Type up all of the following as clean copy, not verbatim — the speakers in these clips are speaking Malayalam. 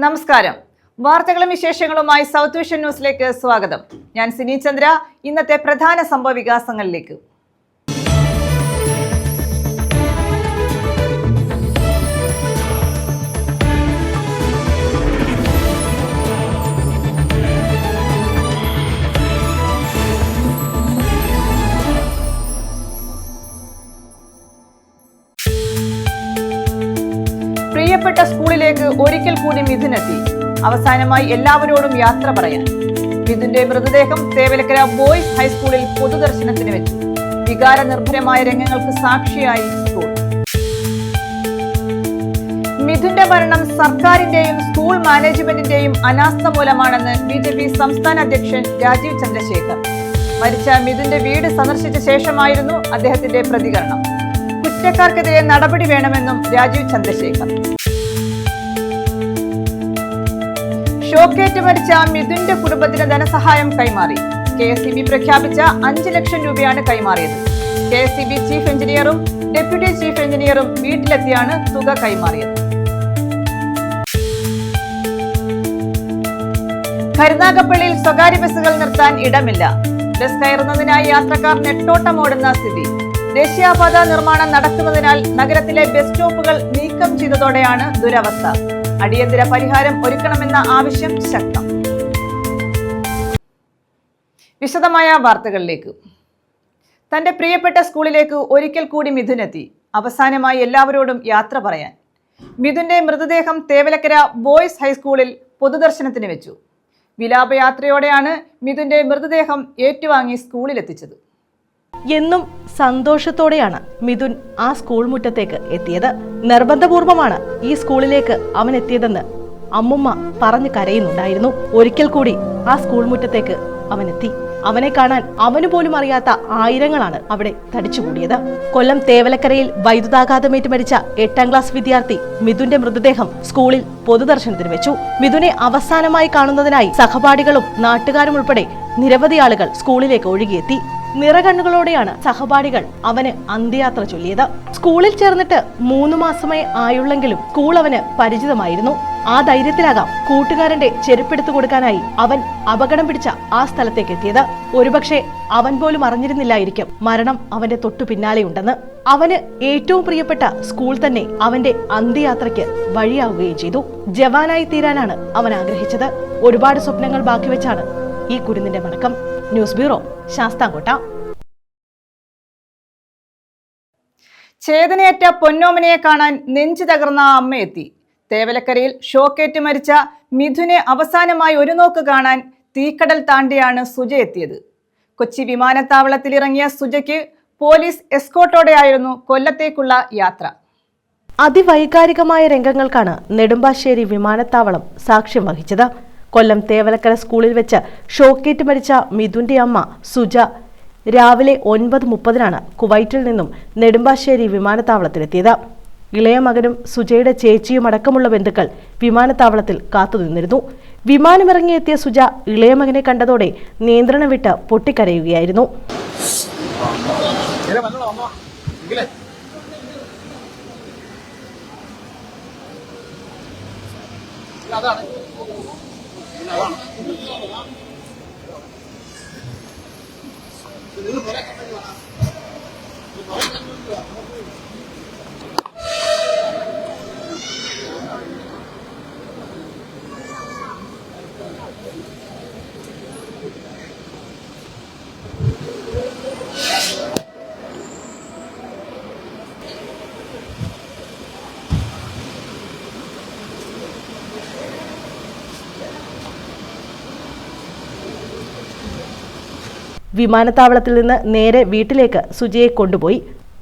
നമസ്കാരം. വാർത്തകളും വിശേഷങ്ങളുമായി സൗത്ത് വിഷൻ ന്യൂസിലേക്ക് സ്വാഗതം. ഞാൻ സിനി ചന്ദ്ര. ഇന്നത്തെ പ്രധാന സംഭവ വികാസങ്ങളിലേക്ക്. പ്രിയപ്പെട്ട സ്കൂളിലേക്ക് ഒരിക്കൽ കൂടി മിഥുൻ എത്തി. അവസാനമായി എല്ലാവരോടും യാത്ര പറയാൻ. മിഥുന്റെ മൃതദേഹം തേവലക്കര ബോയ്സ് ഹൈസ്കൂളിൽ പൊതുദർശനത്തിന് വെച്ചു. വികാര നിർഭരമായ രംഗങ്ങൾക്ക് സാക്ഷിയായി സ്കൂൾ. മിഥുന്റെ മരണം സർക്കാരിന്റെയും സ്കൂൾ മാനേജ്മെന്റിന്റെയും അനാസ്ഥ മൂലമാണെന്ന് BJP സംസ്ഥാന അധ്യക്ഷൻ രാജീവ് ചന്ദ്രശേഖർ. മരിച്ച മിഥുന്റെ വീട് സന്ദർശിച്ച ശേഷമായിരുന്നു അദ്ദേഹത്തിന്റെ പ്രതികരണം. കുറ്റക്കാർക്കെതിരെ നടപടി വേണമെന്നും രാജീവ് ചന്ദ്രശേഖർ. ഷോക്കേറ്റ് മരിച്ച മിഥുന്റെ കുടുംബത്തിന് ധനസഹായം കൈമാറി. KSEB പ്രഖ്യാപിച്ച 5 ലക്ഷം രൂപയാണ് കൈമാറിയത്. KSEB ചീഫ് എഞ്ചിനീയറും ഡെപ്യൂട്ടി ചീഫ് എഞ്ചിനീയറും വീട്ടിലെത്തിയാണ് തുക കൈമാറിയത്. കരുനാഗപ്പള്ളിയിൽ സ്വകാര്യ ബസ്സുകൾ നിർത്താൻ ഇടമില്ല. ബസ് കയറുന്നതിനായി യാത്രക്കാർ നെട്ടോട്ടമോടുന്ന സ്ഥിതി. ദേശീയപാത നിർമ്മാണം നടക്കുന്നതിനാൽ നഗരത്തിലെ ബസ് സ്റ്റോപ്പുകൾ നീക്കം ചെയ്തതോടെയാണ് ദുരവസ്ഥ. അടിയന്തര പരിഹാരം ഒരുക്കണമെന്ന ആവശ്യം ശക്തം. വിശദമായ വാർത്തകളിലേക്ക്. തന്റെ പ്രിയപ്പെട്ട സ്കൂളിലേക്ക് ഒരിക്കൽ കൂടി മിഥുൻ എത്തി. അവസാനമായി എല്ലാവരോടും യാത്ര പറയാൻ. മിഥുന്റെ മൃതദേഹം തേവലക്കര ബോയ്സ് ഹൈസ്കൂളിൽ പൊതുദർശനത്തിന് വെച്ചു. വിലാപയാത്രയോടെയാണ് മിഥുന്റെ മൃതദേഹം ഏറ്റുവാങ്ങി സ്കൂളിലെത്തിച്ചത്. എന്നും സന്തോഷത്തോടെയാണ് മിഥുൻ ആ സ്കൂൾ മുറ്റത്തേക്ക് എത്തിയത്. നിർബന്ധപൂർവമാണ് ഈ സ്കൂളിലേക്ക് അവൻ എത്തിയതെന്ന് അമ്മുമ്മ പറഞ്ഞു കരയുന്നുണ്ടായിരുന്നു. ഒരിക്കൽ കൂടി ആ സ്കൂൾ മുറ്റത്തേക്ക് അവൻ എത്തി. അവനെ കാണാൻ അവന് പോലും അറിയാത്ത ആയിരങ്ങളാണ് അവിടെ തടിച്ചുകൂടിയത്. കൊല്ലം തേവലക്കരയിൽ വൈദ്യുതാഘാതമേറ്റ് മരിച്ച 8ാം ക്ലാസ് വിദ്യാർത്ഥി മിഥുന്റെ മൃതദേഹം സ്കൂളിൽ പൊതുദർശനത്തിന് വെച്ചു. മിഥുനെ അവസാനമായി കാണുന്നതിനായി സഹപാഠികളും നാട്ടുകാരും ഉൾപ്പെടെ നിരവധി ആളുകൾ സ്കൂളിലേക്ക് ഒഴുകിയെത്തി. നിറകണ്ണുകളോടെയാണ് സഹപാഠികൾ അവന് അന്ത്യയാത്ര ചൊല്ലിയത്. സ്കൂളിൽ ചേർന്നിട്ട് 3 മാസമേ ആയുള്ളെങ്കിലും സ്കൂൾ അവന് പരിചിതമായിരുന്നു. ആ ധൈര്യത്തിലാകാം കൂട്ടുകാരന്റെ ചെരുപ്പെടുത്തു കൊടുക്കാനായി അവൻ അപകടം പിടിച്ച ആ സ്ഥലത്തേക്ക് എത്തിയത്. ഒരുപക്ഷെ അവൻ പോലും അറിഞ്ഞിരുന്നില്ലായിരിക്കും മരണം അവന്റെ തൊട്ടു പിന്നാലെയുണ്ടെന്ന്. അവന് ഏറ്റവും പ്രിയപ്പെട്ട സ്കൂൾ തന്നെ അവന്റെ അന്ത്യയാത്രയ്ക്ക് വഴിയാവുകയും ചെയ്തു. ജവാനായി തീരാനാണ് അവൻ ആഗ്രഹിച്ചത്. ഒരുപാട് സ്വപ്നങ്ങൾ ബാക്കി വെച്ചാണ് ഈ കുരുന്നിന്റെ മടക്കം. News bureau, Sasthamkotta. ചേതനയേറ്റ പൊന്നോമനയെ കാണാൻ നെഞ്ചു തകർന്ന അമ്മയെത്തി. തേവലക്കരയിൽ ഷോക്കേറ്റ് മരിച്ച മിഥുനെ അവസാനമായി ഒരു നോക്ക് കാണാൻ തീക്കടൽ താണ്ടിയാണ് സുജ എത്തിയത്. കൊച്ചി വിമാനത്താവളത്തിൽ ഇറങ്ങിയ സുജയ്ക്ക് പോലീസ് എസ്കോർട്ടോടെയായിരുന്നു കൊല്ലത്തേക്കുള്ള യാത്ര. അതിവൈകാരികമായ രംഗങ്ങൾക്കാണ് നെടുമ്പാശ്ശേരി വിമാനത്താവളം സാക്ഷ്യം വഹിച്ചത്. കൊല്ലം തേവലക്കര സ്കൂളിൽ വെച്ച് ഷോക്കേറ്റ് മരിച്ച മിഥുന്റെ അമ്മ സുജ രാവിലെ 9:30 കുവൈറ്റിൽ നിന്നും നെടുമ്പാശ്ശേരി വിമാനത്താവളത്തിലെത്തിയത്. ഇളയ മകനും സുജയുടെ ചേച്ചിയും അടക്കമുള്ള ബന്ധുക്കൾ വിമാനത്താവളത്തിൽ കാത്തുനിന്നിരുന്നു. വിമാനമിറങ്ങിയെത്തിയ സുജ ഇളയ മകനെ കണ്ടതോടെ നിയന്ത്രണം വിട്ട് പൊട്ടിക്കരയുകയായിരുന്നു. വിമാനത്താവളത്തിൽ നിന്ന് നേരെ വീട്ടിലേക്ക് സുജയെ കൊണ്ടുപോയി.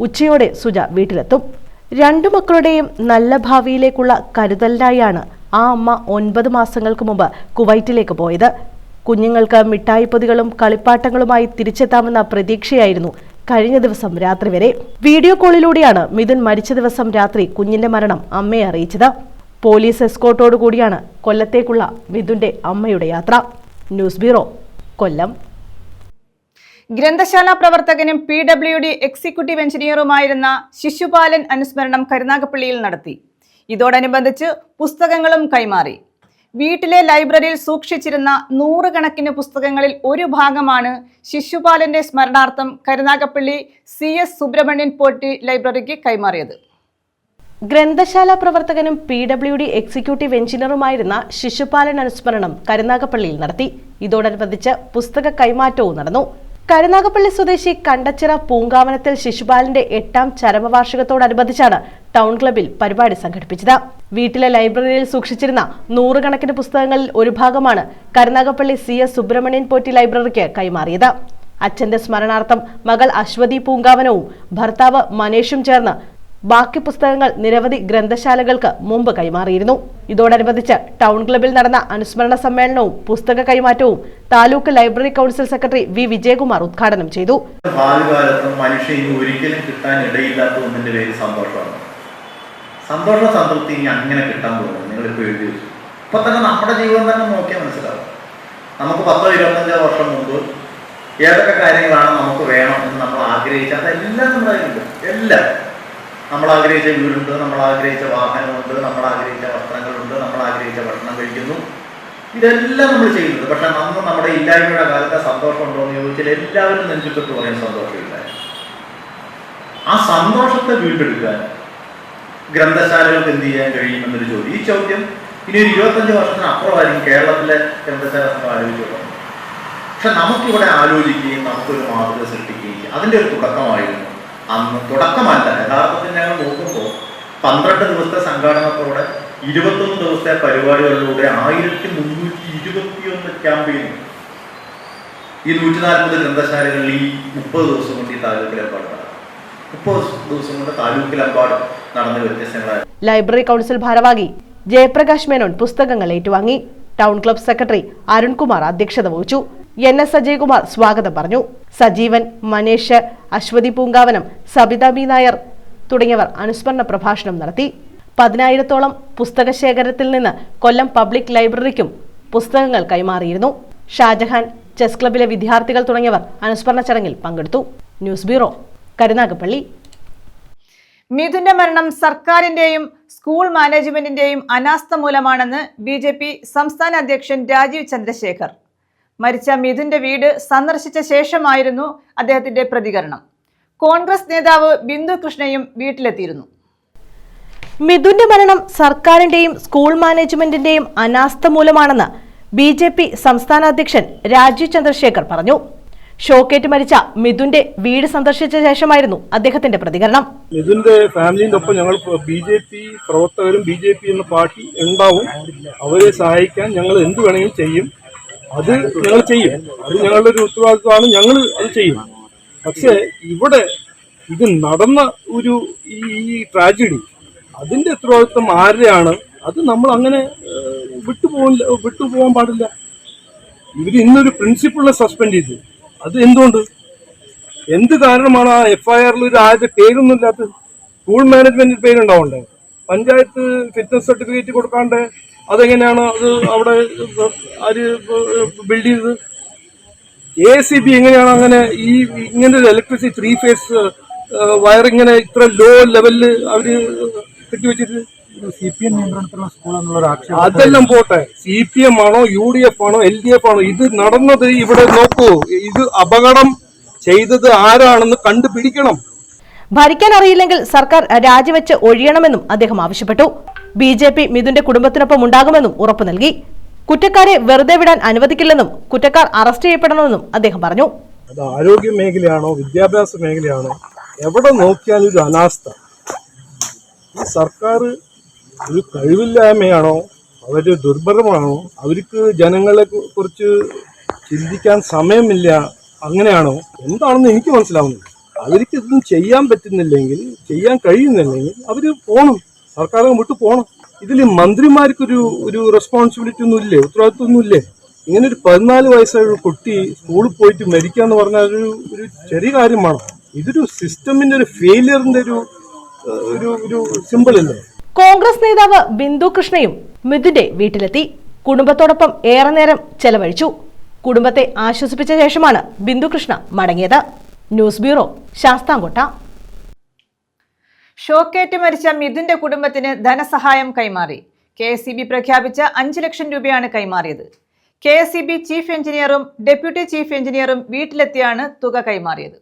ഉച്ചയോടെ സുജ വീട്ടിലെത്തും. 2 മക്കളുടെയും നല്ല ഭാവിയിലേക്കുള്ള കരുതലിനായാണ് ആ അമ്മ 9 മാസങ്ങൾക്ക് മുമ്പ് കുവൈറ്റിലേക്ക് പോയത്. കുഞ്ഞുങ്ങൾക്ക് മിഠായിപ്പൊതികളും കളിപ്പാട്ടങ്ങളുമായി തിരിച്ചെത്താമെന്ന പ്രതീക്ഷയായിരുന്നു കഴിഞ്ഞ ദിവസം രാത്രി വരെ. വീഡിയോ കോളിലൂടെയാണ് മിഥുൻ മരിച്ച ദിവസം രാത്രി കുഞ്ഞിന്റെ മരണം അമ്മയെ അറിയിച്ചത്. പോലീസ് എസ്കോർട്ടോടുകൂടിയാണ് കൊല്ലത്തേക്കുള്ള മിഥുന്റെ അമ്മയുടെ യാത്ര. ന്യൂസ് ബ്യൂറോ, കൊല്ലം. ഗ്രന്ഥശാല പ്രവർത്തകനും PWD എക്സിക്യൂട്ടീവ് എഞ്ചിനീയറുമായിരുന്ന ശിശുപാലൻ അനുസ്മരണം കരുനാഗപ്പള്ളിയിൽ നടത്തി. ഇതോടനുബന്ധിച്ച് പുസ്തകങ്ങളും കൈമാറി. വീട്ടിലെ ലൈബ്രറിയിൽ സൂക്ഷിച്ചിരുന്ന നൂറുകണക്കിന് പുസ്തകങ്ങളിൽ ഒരു ഭാഗമാണ് ശിശുപാലന്റെ സ്മരണാർത്ഥം കരുനാഗപ്പള്ളി CS സുബ്രഹ്മണ്യൻ പോറ്റി ലൈബ്രറിക്ക് കൈമാറിയത്. ഗ്രന്ഥശാല പ്രവർത്തകനും PWD എക്സിക്യൂട്ടീവ് എഞ്ചിനീയറുമായിരുന്ന ശിശുപാലൻ അനുസ്മരണം കരുനാഗപ്പള്ളിയിൽ നടത്തി. ഇതോടനുബന്ധിച്ച് പുസ്തക കൈമാറ്റവും നടന്നു. കരുനാഗപ്പള്ളി സ്വദേശി കണ്ടച്ചിറ പൂങ്കാവനത്തിൽ ശിശുപാലന്റെ 8ാം ചരമവാർഷികത്തോടനുബന്ധിച്ചാണ് ടൗൺ ക്ലബിൽ പരിപാടി സംഘടിപ്പിച്ചത്. വീട്ടിലെ ലൈബ്രറിയിൽ സൂക്ഷിച്ചിരുന്ന നൂറുകണക്കിന് പുസ്തകങ്ങളിൽ ഒരു ഭാഗമാണ് കരുനാഗപ്പള്ളി CS സുബ്രഹ്മണ്യൻ പോറ്റി ലൈബ്രറിക്ക് കൈമാറിയത്. അച്ഛന്റെ സ്മരണാർത്ഥം മകൾ അശ്വതി പൂങ്കാവനവും ഭർത്താവ് മനേഷും ചേർന്ന് ബാക്കി പുസ്തകങ്ങൾ നിരവധി ഗ്രന്ഥശാലകൾക്ക് മുമ്പ് കൈമാറിയിരുന്നു. ഇതോടനുബന്ധിച്ച് ടൗൺ ക്ലബിൽ നടന്ന അനുസ്മരണ സമ്മേളനവും പുസ്തക കൈമാറ്റവും taluk library council secretary V. Vijayakumar ഉദ്ഘാടനം ചെയ്തു. ഭാവികാലത്തും മനുഷ്യന് ഒരിക്കലും കിട്ടാൻ ഇടയില്ലാത്ത ഒന്നിന്റെ പേര് സന്തോഷമാണ്. സന്തോഷ സംതൃപ്തി ഇനി അങ്ങനെ കിട്ടാൻ പോകുന്നു. നിങ്ങളിപ്പോൾ എഴുതി വെച്ചു. ഇപ്പൊ തന്നെ നമ്മുടെ ജീവിതം തന്നെ നോക്കിയാൽ മനസ്സിലാവും. നമുക്ക് 10-25 വർഷം മുമ്പ് ഏതൊക്കെ കാര്യങ്ങളാണ് നമുക്ക് വേണം എന്ന് നമ്മൾ ആഗ്രഹിച്ച അതെല്ലാം നമ്മുടെ കയ്യിലുണ്ട്. എല്ലാം നമ്മൾ ആഗ്രഹിച്ച വീടുണ്ട്, നമ്മൾ ആഗ്രഹിച്ച വാഹനമുണ്ട്, നമ്മൾ ആഗ്രഹിച്ച വസ്ത്രങ്ങളുണ്ട്, നമ്മൾ ആഗ്രഹിച്ച ഭക്ഷണം കഴിക്കുന്നു. ഇതെല്ലാം നമ്മൾ ചെയ്യുന്നുണ്ട്. പക്ഷെ നമ്മൾ നമ്മുടെ ഇല്ലായ്മയുടെ കാലത്തെ സന്തോഷം ഉണ്ടോ എന്ന് ചോദിച്ചാൽ എല്ലാവരും നെഞ്ചിട്ട് പറയാൻ സന്തോഷമില്ല. ആ സന്തോഷത്തെ വീണ്ടെടുക്കാൻ ഗ്രന്ഥശാലകൾക്ക് എന്ത് ചെയ്യാൻ കഴിയുമെന്നൊരു ചോദ്യം. ഈ ചോദ്യം ഇനി ഒരു 25 വർഷത്തിന് അപ്പുറമായിരിക്കും കേരളത്തിലെ ഗ്രന്ഥശാല നമ്മൾ ആലോചിച്ചുള്ളത്. പക്ഷെ നമുക്കിവിടെ ആലോചിക്കുകയും നമുക്കൊരു മാതൃക സൃഷ്ടിക്കുകയും അതിൻ്റെ ഒരു തുടക്കമായിരുന്നു അന്ന്. തുടക്കമല്ല, യഥാർത്ഥത്തിൽ ഞങ്ങൾ നോക്കുമ്പോൾ 12 ദിവസത്തെ സംഘാടനത്തോടെ 21 ദിവസത്തെ പരിപാടികളിലൂടെ 1321 ക്യാമ്പയിൻ ഈ 140 ഗ്രന്ഥശാലകളിൽ ഈ 30 ദിവസം കൊണ്ട് ഈ താലൂക്കിലെമ്പാട് 30 ദിവസം കൊണ്ട് താലൂക്കിലെമ്പാട് നടന്ന വ്യത്യസ്തങ്ങളായ ലൈബ്രറി കൗൺസിൽ ഭാരവാഹി ജയപ്രകാശ് മേനോൻ പുസ്തകങ്ങൾ ഏറ്റുവാങ്ങി. ടൗൺ ക്ലബ് സെക്രട്ടറി അരുൺകുമാർ അധ്യക്ഷത വഹിച്ചു. NS അജയ്കുമാർ സ്വാഗതം പറഞ്ഞു. സജീവൻ, മനേഷ്, അശ്വതി പൂങ്കാവനം, സബിത B. നായർ തുടങ്ങിയവർ അനുസ്മരണ പ്രഭാഷണം നടത്തി. 10,000-ഓളം പുസ്തക ശേഖരത്തിൽ നിന്ന് കൊല്ലം പബ്ലിക് ലൈബ്രറിക്കും പുസ്തകങ്ങൾ കൈമാറിയിരുന്നു. ഷാജഹാൻ, ചെസ് ക്ലബിലെ വിദ്യാർത്ഥികൾ തുടങ്ങിയവർ അനുസ്മരണ ചടങ്ങിൽ പങ്കെടുത്തു. News bureau, Karunagappally. മിഥുന്റെ മരണം സർക്കാരിന്റെയും സ്കൂൾ മാനേജ്മെന്റിന്റെയും അനാസ്ഥ മൂലമാണെന്ന് BJP സംസ്ഥാന അധ്യക്ഷൻ രാജീവ് ചന്ദ്രശേഖർ. മരിച്ച മിഥുന്റെ വീട് സന്ദർശിച്ച ശേഷമായിരുന്നു അദ്ദേഹത്തിന്റെ പ്രതികരണം. കോൺഗ്രസ് നേതാവ് ബിന്ദു കൃഷ്ണയും വീട്ടിലെത്തിയിരുന്നു. മിഥുന്റെ മരണം സർക്കാരിന്റെയും സ്കൂൾ മാനേജ്മെന്റിന്റെയും അനാസ്ഥ മൂലമാണെന്ന് BJP സംസ്ഥാന അധ്യക്ഷൻ രാജീവ് ചന്ദ്രശേഖർ പറഞ്ഞു. ഷോക്കേറ്റ് മരിച്ച മിഥുന്റെ വീട് സന്ദർശിച്ച ശേഷമായിരുന്നു അദ്ദേഹത്തിന്റെ പ്രതികരണം. മിഥുന്റെ ഫാമിലിന്റെ ഒപ്പം ഞങ്ങൾ BJP പ്രവർത്തകരും BJP എന്ന പാർട്ടി ഉണ്ടാവും. അവരെ സഹായിക്കാൻ ഞങ്ങൾ എന്ത് വേണമെങ്കിലും ചെയ്യും. അത് ഞങ്ങൾ ചെയ്യും. അത് ഞങ്ങളുടെ ഒരു ഉത്തരവാദിത്വമാണ്. ഞങ്ങൾ അത് ചെയ്യും. പക്ഷേ ഇവിടെ ഇത് നടന്ന ഒരു ഈ ട്രാജഡി അതിന്റെ ഉത്തരവാദിത്വം ആരുടെയാണ്? അത് നമ്മൾ അങ്ങനെ വിട്ടുപോകാൻ പാടില്ല. ഇവർ ഇന്നൊരു പ്രിൻസിപ്പളിനെ സസ്പെൻഡ് ചെയ്തു. അത് എന്തുകൊണ്ട്? എന്ത് കാരണമാണ് ആ FIRൽ ഒരു ആരുടെ പേരൊന്നും ഇല്ലാത്തത്? സ്കൂൾ മാനേജ്മെന്റിന്റെ പേരുണ്ടാവണ്ടേ? പഞ്ചായത്ത് ഫിറ്റ്നസ് സർട്ടിഫിക്കറ്റ് കൊടുക്കാണ്ട് അതെങ്ങനെയാണ് അത് അവിടെ ആര് ബിൽഡ് ചെയ്തത്? ACB എങ്ങനെയാണ് അങ്ങനെ ഇങ്ങനെ ഒരു ഇലക്ട്രിസിറ്റി 3 ഫേസ് വയർ ഇങ്ങനെ ഇത്ര ലോ ലെവലിൽ അവര് കെട്ടിവെച്ചിട്ട്? CPM നിയന്ത്രണത്തിലുള്ള സ്കൂൾ എന്നുള്ള ആക്ഷേപം അതെല്ലാം പോട്ടെ. CPM ആണോ UDF ആണോ LDF ആണോ ഇത് നടന്നത്? ഇവിടെ നോക്കൂ, ഇത് അപകടം ചെയ്തത് ആരാണെന്ന് കണ്ടുപിടിക്കണം. ഭരിക്കാൻ അറിയില്ലെങ്കിൽ സർക്കാർ രാജിവെച്ച് ഒഴിയണമെന്നും അദ്ദേഹം ആവശ്യപ്പെട്ടു. BJP മിഥുന്റെ കുടുംബത്തിനൊപ്പം ഉണ്ടാകുമെന്നും ഉറപ്പു നൽകി. കുറ്റക്കാരെ വെറുതെ വിടാൻ അനുവദിക്കില്ലെന്നും കുറ്റക്കാർ അറസ്റ്റ് ചെയ്യപ്പെടണമെന്നും അദ്ദേഹം പറഞ്ഞു. അത് ആരോഗ്യ മേഖലയാണോ വിദ്യാഭ്യാസ മേഖലയാണോ എവിടെ നോക്കിയാലും ഒരു അനാസ്ഥ. ഈ സർക്കാർ ഒരു കഴിവില്ലായ്മയാണോ അവര് ദുർബലമാണോ അവർക്ക് ജനങ്ങളെ കുറിച്ച് ചിന്തിക്കാൻ സമയമില്ല അങ്ങനെയാണോ എന്താണെന്ന് എനിക്ക് മനസ്സിലാവുന്നില്ല. അവർക്ക് ഇതൊന്നും ചെയ്യാൻ പറ്റുന്നില്ലെങ്കിൽ ചെയ്യാൻ കഴിയുന്നില്ലെങ്കിൽ അവര് പോകണം, സർക്കാർ വിട്ടു പോകണം. ഇതിൽ മന്ത്രിമാർക്കൊരു റെസ്പോൺസിബിലിറ്റി ഒന്നും ഇല്ലേ, ഉത്തരവാദിത്വം ഒന്നും ഇല്ലേ? ഇങ്ങനെ ഒരു 14 വയസ്സായ ഒരു കുട്ടി സ്കൂളിൽ പോയിട്ട് മരിക്കുക എന്ന് പറഞ്ഞാൽ ഒരു ചെറിയ കാര്യമാണോ? ഇതൊരു സിസ്റ്റമിന്റെ ഒരു ഫെയിലിയറിന്റെ ഒരു സിമ്പിൾ അല്ലേ? കോൺഗ്രസ് നേതാവ് ബിന്ദു കൃഷ്ണയും മിഥുന്റെ വീട്ടിലെത്തി. കുടുംബത്തോടൊപ്പം ഏറെ നേരം ചെലവഴിച്ചു. കുടുംബത്തെ ആശ്വസിപ്പിച്ച ശേഷമാണ് ബിന്ദു കൃഷ്ണ മടങ്ങിയത്. News bureau, Sasthamcotta. ഷോക്കേറ്റ് മരിച്ച മിഥുന്റെ കുടുംബത്തിന് ധനസഹായം കൈമാറി. KSEB പ്രഖ്യാപിച്ച 5 ലക്ഷം രൂപയാണ് കൈമാറിയത്. KSEB ചീഫ് എഞ്ചിനീയറും ഡെപ്യൂട്ടി ചീഫ് എഞ്ചിനീയറും വീട്ടിലെത്തിയാണ് തുക കൈമാറിയത്.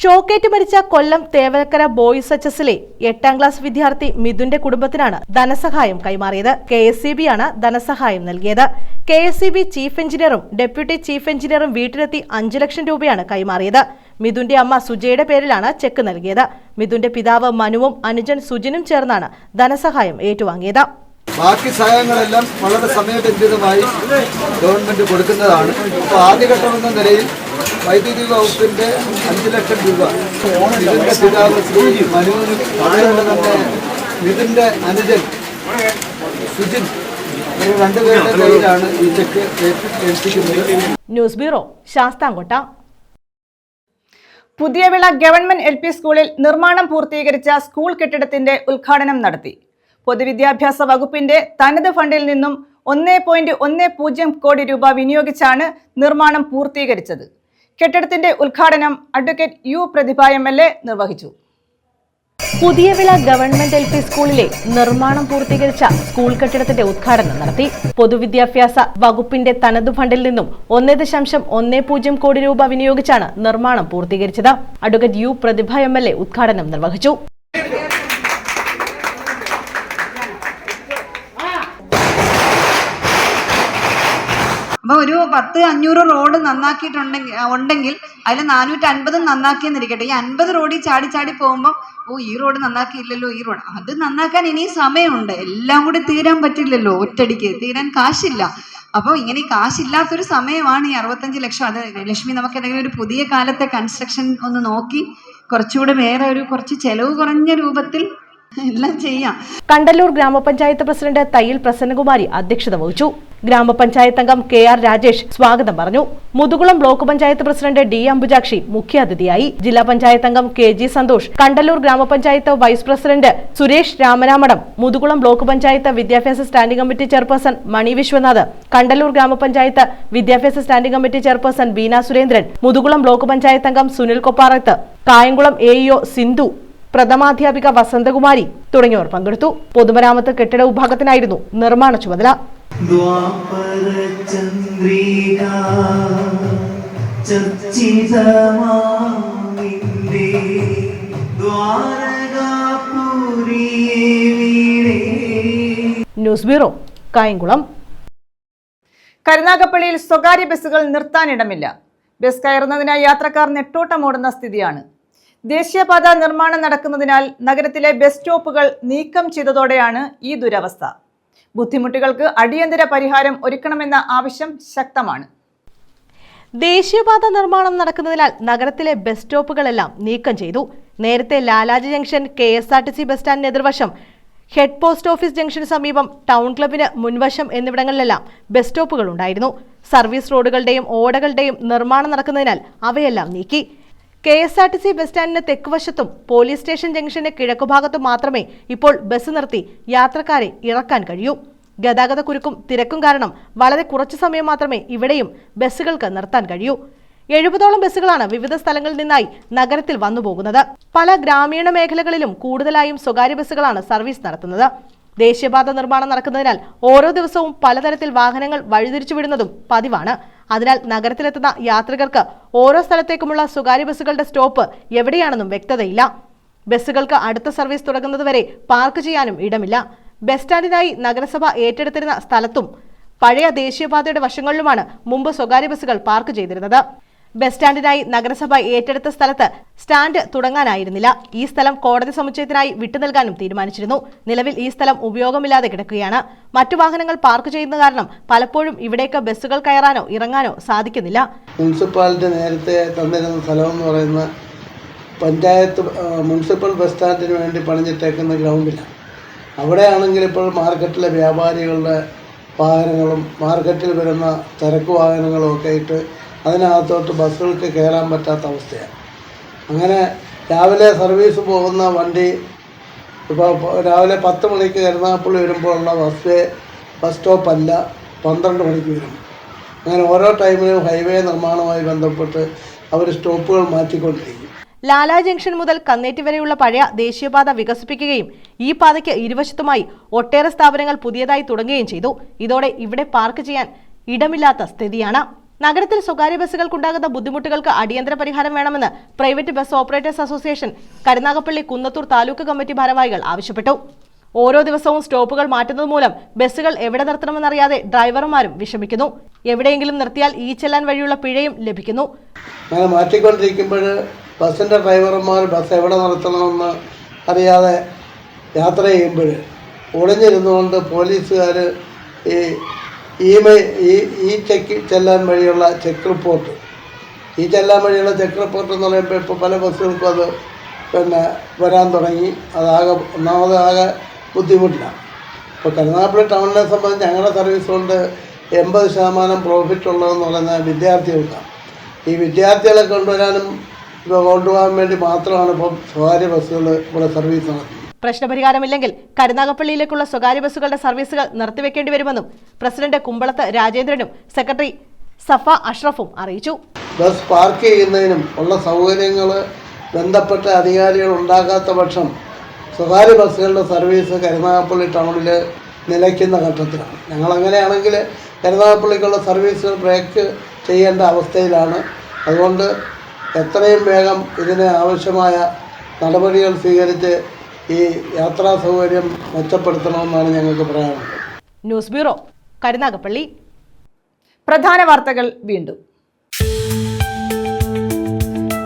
ഷോക്കേറ്റ് മരിച്ച കൊല്ലം തേവലക്കര ബോയ്സ് HSലെ 8ാം ക്ലാസ് വിദ്യാർത്ഥി മിഥുന്റെ കുടുംബത്തിനാണ് ധനസഹായം കൈമാറിയത്. KSEB ആണ് ധനസഹായം നൽകിയത്. KSEB ചീഫ് എഞ്ചിനീയറും ഡെപ്യൂട്ടി ചീഫ് എഞ്ചിനീയറും വീട്ടിലെത്തി 5 ലക്ഷം രൂപയാണ് കൈമാറിയത്. മിഥുന്റെ അമ്മ സുജയുടെ പേരിലാണ് ചെക്ക് നൽകിയത്. മിഥുന്റെ പിതാവ് മനുവും അനുജൻ സുജിനും ചേർന്നാണ് ധനസഹായം ഏറ്റുവാങ്ങിയത്. ബാക്കി സഹായങ്ങളെല്ലാം വളരെ സമയബന്ധിതമായി ഗവൺമെന്റ് കൊടുക്കുന്നതാണ്. ഇപ്പോൾ ആദ്യഘട്ടമെന്ന നിലയിൽ വൈദ്യുതി വകുപ്പിന്റെ 5 ലക്ഷം രൂപ മിഥുന്റെ പിതാവ് മനുവിനും അതുപോലെ തന്നെ മിഥുന്റെ അനുജൻ സുജിൻ ഇവർ രണ്ടുപേരുടെ കയ്യിലാണ് ഈ ചെക്ക് ഏൽപ്പിക്കുന്നത്. News bureau, Sasthamkotta. Puthiyavila government LP സ്കൂളിൽ നിർമ്മാണം പൂർത്തീകരിച്ച സ്കൂൾ കെട്ടിടത്തിന്റെ ഉദ്ഘാടനം നടത്തി. പൊതുവിദ്യാഭ്യാസ വകുപ്പിന്റെ തനത് ഫണ്ടിൽ നിന്നും 1.10 കോടി രൂപ വിനിയോഗിച്ചാണ് നിർമ്മാണം പൂർത്തീകരിച്ചത്. കെട്ടിടത്തിന്റെ ഉദ്ഘാടനം അഡ്വക്കേറ്റ് U പ്രതിഭ MLA നിർവഹിച്ചു. പുതിയവിള ഗവൺമെന്റ് LP സ്കൂളിലെ നിർമ്മാണം പൂർത്തീകരിച്ച സ്കൂൾ കെട്ടിടത്തിന്റെ ഉദ്ഘാടനം നടത്തി. പൊതുവിദ്യാഭ്യാസ വകുപ്പിന്റെ തനതു ഫണ്ടിൽ നിന്നും 1.10 കോടി രൂപ വിനിയോഗിച്ചാണ് നിർമ്മാണം പൂർത്തീകരിച്ചത്. അഡ്വക്കേറ്റ് U പ്രതിഭ MLA ഉദ്ഘാടനം നിർവഹിച്ചു. അപ്പോൾ ഒരു 10-500 റോഡ് ഉണ്ടെങ്കിൽ അതിൽ 450 നന്നാക്കിയെന്നിരിക്കട്ടെ. ഈ 50 റോഡിൽ ചാടി പോകുമ്പോൾ ഈ റോഡ് നന്നാക്കിയില്ലല്ലോ, ഈ റോഡ് അത് നന്നാക്കാൻ ഇനിയും സമയമുണ്ട്. എല്ലാം കൂടി തീരാൻ പറ്റില്ലല്ലോ, ഒറ്റടിക്ക് തീരാൻ കാശില്ല. അപ്പോൾ ഇങ്ങനെ കാശില്ലാത്തൊരു സമയമാണ് ഈ 65 ലക്ഷം. അത് ലക്ഷ്മി, നമുക്ക് എന്തെങ്കിലും ഒരു പുതിയ കാലത്തെ കൺസ്ട്രക്ഷൻ ഒന്ന് നോക്കി കുറച്ചുകൂടെ വേറെ കുറച്ച് ചെലവ് കുറഞ്ഞ രൂപത്തിൽ എല്ലാം ചെയ്യാം. കണ്ടല്ലൂർ ഗ്രാമപഞ്ചായത്ത് പ്രസിഡന്റ് തയ്യിൽ പ്രസന്നകുമാരി അധ്യക്ഷത വഹിച്ചു. ഗ്രാമപഞ്ചായത്ത് അംഗം KR രാജേഷ് സ്വാഗതം പറഞ്ഞു. Muthukulam block panchayat president D Ambujakshi മുഖ്യാതിഥിയായി. ജില്ലാ പഞ്ചായത്ത് അംഗം KG സന്തോഷ്, കണ്ടല്ലൂർ ഗ്രാമപഞ്ചായത്ത് vice president Suresh Ramanamadam, Muthukulam block panchayat വിദ്യാഭ്യാസ standing committee chairperson Mani Viswanath, Kandalloor ഗ്രാമപഞ്ചായത്ത് വിദ്യാഭ്യാസ standing committee chairperson Beena Surendran, Muthukulam block panchayat അംഗം സുനിൽ കൊപ്പാറത്ത്, കായംകുളം AEO സിന്ധു, പ്രഥമാധ്യാപിക വസന്തകുമാരി തുടങ്ങിയവർ പങ്കെടുത്തു. പൊതുമരാമത്ത് കെട്ടിട വിഭാഗത്തിനായിരുന്നു നിർമ്മാണ ചുമതല. News bureau, Kayamkulam. കരുനാഗപ്പള്ളിയിൽ സ്വകാര്യ ബസ്സുകൾ നിർത്താനിടമില്ല. ബസ് കയറുന്നതിനായി യാത്രക്കാർ നെട്ടോട്ടമോടുന്ന സ്ഥിതിയാണ്. ദേശീയപാത നിർമ്മാണം നടക്കുന്നതിനാൽ നഗരത്തിലെ ബസ് സ്റ്റോപ്പുകൾ നീക്കം ചെയ്തതോടെയാണ് ഈ ദുരവസ്ഥ. ബുദ്ധിമുട്ടുകൾക്ക് അടിയന്തര പരിഹാരം ഒരുക്കണമെന്ന ആവശ്യം ശക്തമാണ്. ദേശീയപാത നിർമ്മാണം നടക്കുന്നതിനാൽ നഗരത്തിലെ ബസ് സ്റ്റോപ്പുകളെല്ലാം നീക്കം ചെയ്തു. നേരത്തെ ലാലാജി ജംഗ്ഷൻ, KSRTC ബസ് സ്റ്റാൻഡിന് എതിർവശം, ഹെഡ് പോസ്റ്റ് ഓഫീസ് ജംഗ്ഷന് സമീപം, ടൗൺ ക്ലബിന് മുൻവശം എന്നിവിടങ്ങളിലെല്ലാം ബസ് സ്റ്റോപ്പുകൾ ഉണ്ടായിരുന്നു. സർവീസ് റോഡുകളുടെയും ഓടകളുടെയും നിർമ്മാണം നടക്കുന്നതിനാൽ അവയെല്ലാം നീക്കി. KSRTC ബസ് സ്റ്റാൻഡിന് തെക്കുവശത്തും പോലീസ് സ്റ്റേഷൻ ജംഗ്ഷന്റെ കിഴക്കുഭാഗത്തും മാത്രമേ ഇപ്പോൾ ബസ് നിർത്തി യാത്രക്കാരെ ഇറക്കാൻ കഴിയൂ. ഗതാഗത കുരുക്കും തിരക്കും കാരണം വളരെ കുറച്ചു സമയം മാത്രമേ ഇവിടെയും ബസ്സുകൾക്ക് നിർത്താൻ കഴിയൂ. 70ഓളം ബസ്സുകളാണ് വിവിധ സ്ഥലങ്ങളിൽ നിന്നായി നഗരത്തിൽ വന്നുപോകുന്നത്. പല ഗ്രാമീണ മേഖലകളിലും കൂടുതലായും സ്വകാര്യ ബസ്സുകളാണ് സർവീസ് നടത്തുന്നത്. ദേശീയപാത നിർമ്മാണം നടക്കുന്നതിനാൽ ഓരോ ദിവസവും പലതരത്തിൽ വാഹനങ്ങൾ വഴിതിരിച്ചുവിടുന്നതും പതിവാണ്. അതിനാൽ നഗരത്തിലെത്തുന്ന യാത്രികർക്ക് ഓരോ സ്ഥലത്തേക്കുമുള്ള സ്വകാര്യ ബസ്സുകളുടെ സ്റ്റോപ്പ് എവിടെയാണെന്നും വ്യക്തതയില്ല. ബസ്സുകൾക്ക് അടുത്ത സർവീസ് തുടങ്ങുന്നതുവരെ പാർക്ക് ചെയ്യാനും ഇടമില്ല. ബസ് സ്റ്റാൻഡിനായി നഗരസഭ ഏറ്റെടുത്തിരുന്ന സ്ഥലത്തും പഴയ ദേശീയപാതയുടെ വശങ്ങളിലുമാണ് മുമ്പ് സ്വകാര്യ ബസ്സുകൾ പാർക്ക് ചെയ്തിരുന്നത്. ബസ് സ്റ്റാൻഡിനായി നഗരസഭ ഏറ്റെടുത്ത സ്ഥലത്ത് സ്റ്റാൻഡ് തുടങ്ങാനായിരുന്നില്ല. ഈ സ്ഥലം കോടതി സമുച്ചയത്തിനായി വിട്ടുനൽകാനും തീരുമാനിച്ചിരുന്നു. നിലവിൽ ഈ സ്ഥലം ഉപയോഗമില്ലാതെ കിടക്കുകയാണ്. മറ്റു വാഹനങ്ങൾ പാർക്ക് ചെയ്യുന്ന കാരണം പലപ്പോഴും ഇവിടേക്ക് ബസ്സുകൾ കയറാനോ ഇറങ്ങാനോ സാധിക്കുന്നില്ല. മുനിസിപ്പാലിറ്റി നേരത്തെ തന്നിരുന്ന സ്ഥലം എന്ന് പറയുന്ന പഞ്ചായത്ത് മുനിസിപ്പൽ ബസ് സ്റ്റാൻഡിന് വേണ്ടി പണിഞ്ഞിട്ടേക്കുന്ന ഗ്രൗണ്ടിലാണ്. അവിടെയാണെങ്കിൽ ഇപ്പോൾ മാർക്കറ്റിലെ വ്യാപാരികളുടെ വാഹനങ്ങളും മാർക്കറ്റിൽ വരുന്ന ചരക്ക് വാഹനങ്ങളും ഒക്കെ ഇട്ട് അതിനകത്തോട്ട് ബസ്സുകൾക്ക് കയറാൻ പറ്റാത്ത അവസ്ഥയാണ്. അങ്ങനെ രാവിലെ സർവീസ് പോകുന്ന വണ്ടി ഇപ്പോൾ രാവിലെ 10 മണിക്ക് കരുനാഗപ്പള്ളി വരുമ്പോഴുള്ള ബസ് സ്റ്റോപ്പല്ല 12 മണിക്ക് വരും. അങ്ങനെ ഓരോ ടൈമിലും ഹൈവേ നിർമ്മാണവുമായി ബന്ധപ്പെട്ട് അവർ സ്റ്റോപ്പുകൾ മാറ്റിക്കൊണ്ടിരിക്കും. ലാലാ ജംഗ്ഷൻ മുതൽ കന്നേറ്റി വരെയുള്ള പഴയ ദേശീയപാത വികസിപ്പിക്കുകയും ഈ പാതയ്ക്ക് ഇരുവശത്തുമായി ഒട്ടേറെ സ്ഥാപനങ്ങൾ പുതിയതായി തുടങ്ങുകയും ചെയ്തു. ഇതോടെ ഇവിടെ പാർക്ക് ചെയ്യാൻ ഇടമില്ലാത്ത സ്ഥിതിയാണ്. നഗരത്തിൽ സ്വകാര്യ ബസ്സുകൾക്കുണ്ടാകുന്ന ബുദ്ധിമുട്ടുകൾക്ക് അടിയന്തര പരിഹാരം വേണമെന്ന് private bus operators association Karunagappally Kunnathur taluk committee ഭാരവാഹികൾ ആവശ്യപ്പെട്ടു. ഓരോ ദിവസവും സ്റ്റോപ്പുകൾ മാറ്റുന്നത് മൂലം ബസ്സുകൾ എവിടെ നിർത്തണമെന്നറിയാതെ ഡ്രൈവർമാരും വിഷമിക്കുന്നു. എവിടെയെങ്കിലും നിർത്തിയാൽ ഈ ചെല്ലാൻ വഴിയുള്ള പിഴയും ലഭിക്കുന്നു. അങ്ങനെ മാറ്റിക്കൊണ്ടിരിക്കുമ്പോൾ ബസ്സിൻ്റെ ഡ്രൈവർമാർ ബസ് എവിടെ നിർത്തണമെന്ന് അറിയാതെ യാത്ര ചെയ്യുമ്പോൾ ഒളിഞ്ഞിരുന്നുകൊണ്ട് പോലീസുകാർ ഈ ചെക്ക് ചെല്ലാൻ വഴിയുള്ള ചെക്ക് റിപ്പോർട്ട് എന്ന് പറയുമ്പോൾ ഇപ്പോൾ പല ബസ്സുകൾക്കും അത് വരാൻ തുടങ്ങി. ഒന്നാമതാകെ ബുദ്ധിമുട്ടില്ല. ഇപ്പോൾ കരുനാഗപ്പള്ളി ടൗണിനെ സംബന്ധിച്ച് ഞങ്ങളുടെ സർവീസ് കൊണ്ട് 80% പ്രോഫിറ്റ് ഉള്ളതെന്ന് പറയുന്നത് വിദ്യാർത്ഥികൾക്കാണ്. ഈ വിദ്യാർത്ഥികളെ കൊണ്ടുപോകാൻ വേണ്ടി മാത്രമാണ് ഇപ്പം സ്വകാര്യ ബസ്സുകൾ ഇവിടെ സർവീസ് നടത്തുന്നത്. പ്രശ്നപരിഹാരമില്ലെങ്കിൽ കരുനാഗപ്പള്ളിയിലേക്കുള്ള സ്വകാര്യ ബസ്സുകളുടെ സർവീസുകൾ നിർത്തിവെക്കേണ്ടി വരുമെന്നും പ്രസിഡന്റ് കുമ്പളത്ത് രാജേന്ദ്രനും സെക്രട്ടറി സഫ അഷ്റഫും അറിയിച്ചു. ബസ് പാർക്ക് ചെയ്യുന്നതിനും ഉള്ള സൗകര്യങ്ങൾ ബന്ധപ്പെട്ട അധികാരികൾ ഉണ്ടാക്കാത്ത പക്ഷം സ്വകാര്യ ബസ്സുകളുടെ സർവീസ് കരുനാഗപ്പള്ളി ടൗണിൽ നിലയ്ക്കുന്ന ഘട്ടത്തിലാണ്. ഞങ്ങളങ്ങനെയാണെങ്കിൽ കരുനാഗപ്പള്ളിക്കുള്ള സർവീസുകൾ ബ്രേക്ക് ചെയ്യേണ്ട അവസ്ഥയിലാണ്. അതുകൊണ്ട് എത്രയും വേഗം ഇതിന് ആവശ്യമായ നടപടികൾ സ്വീകരിച്ച് ഈ യാത്രാ സൗകര്യം മെച്ചപ്പെടുത്തണമെന്നാണ് ഞങ്ങൾക്ക് പറയാനുള്ളത്. News bureau, Karunagappally. പ്രധാന വാർത്തകൾ വീണ്ടും.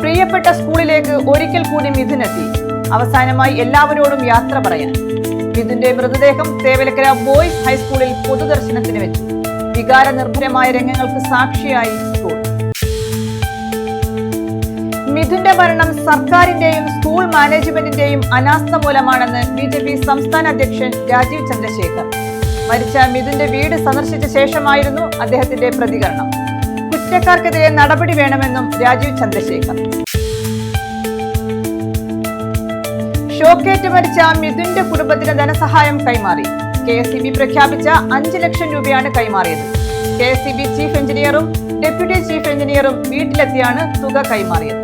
പ്രിയപ്പെട്ട സ്കൂളിലേക്ക് ഒരിക്കൽ കൂടി മിഥുനെത്തി. അവസാനമായി എല്ലാവരോടും യാത്ര പറയാൻ. മിഥുന്റെ മൃതദേഹം തേവലക്കര ബോയ്സ് ഹൈസ്കൂളിൽ പൊതുദർശനത്തിന് വെച്ചു. വികാര നിർഭരമായ രംഗങ്ങൾക്ക് സാക്ഷിയായി സ്കൂൾ. മിഥുന്റെ മരണം സർക്കാരിന്റെയും സ്കൂൾ മാനേജ്മെന്റിന്റെയും അനാസ്ഥ മൂലമാണെന്ന് BJP സംസ്ഥാന അധ്യക്ഷൻ രാജീവ് ചന്ദ്രശേഖർ. മരിച്ച മിഥുന്റെ വീട് സന്ദർശിച്ച ശേഷമായിരുന്നു അദ്ദേഹത്തിന്റെ പ്രതികരണം. കുറ്റക്കാർക്കെതിരെ നടപടി വേണമെന്നും രാജീവ് ചന്ദ്രശേഖർ. ഷോക്കേറ്റ് മരിച്ച മിഥുന്റെ കുടുംബത്തിന് ധനസഹായം കൈമാറി. KSEB പ്രഖ്യാപിച്ച 5 ലക്ഷം രൂപയാണ് കൈമാറിയത്. KSEB ചീഫ് എഞ്ചിനീയറും ഡെപ്യൂട്ടി ചീഫ് എഞ്ചിനീയറും വീട്ടിലെത്തിയാണ് തുക കൈമാറിയത്.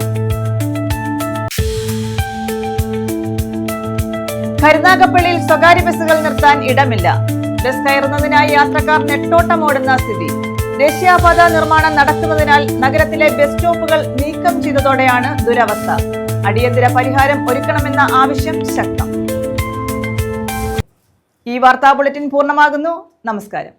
കരുനാഗപ്പള്ളിയിൽ സ്വകാര്യ ബസ്സുകൾ നിർത്താൻ ഇടമില്ല. ബസ് കയറുന്നതിനായി യാത്രക്കാർ നെട്ടോട്ടമോടുന്ന സ്ഥിതി. ദേശീയപാത നിർമ്മാണം നടക്കുന്നതിനാൽ നഗരത്തിലെ ബസ് സ്റ്റോപ്പുകൾ നീക്കം ചെയ്തതോടെയാണ് ദുരവസ്ഥ. അടിയന്തര പരിഹാരം ഒരുക്കണമെന്ന ആവശ്യം ശക്തം. ഈ വാർത്താ ബുള്ളറ്റിൻ പൂർണ്ണമാകുന്നു. നമസ്കാരം.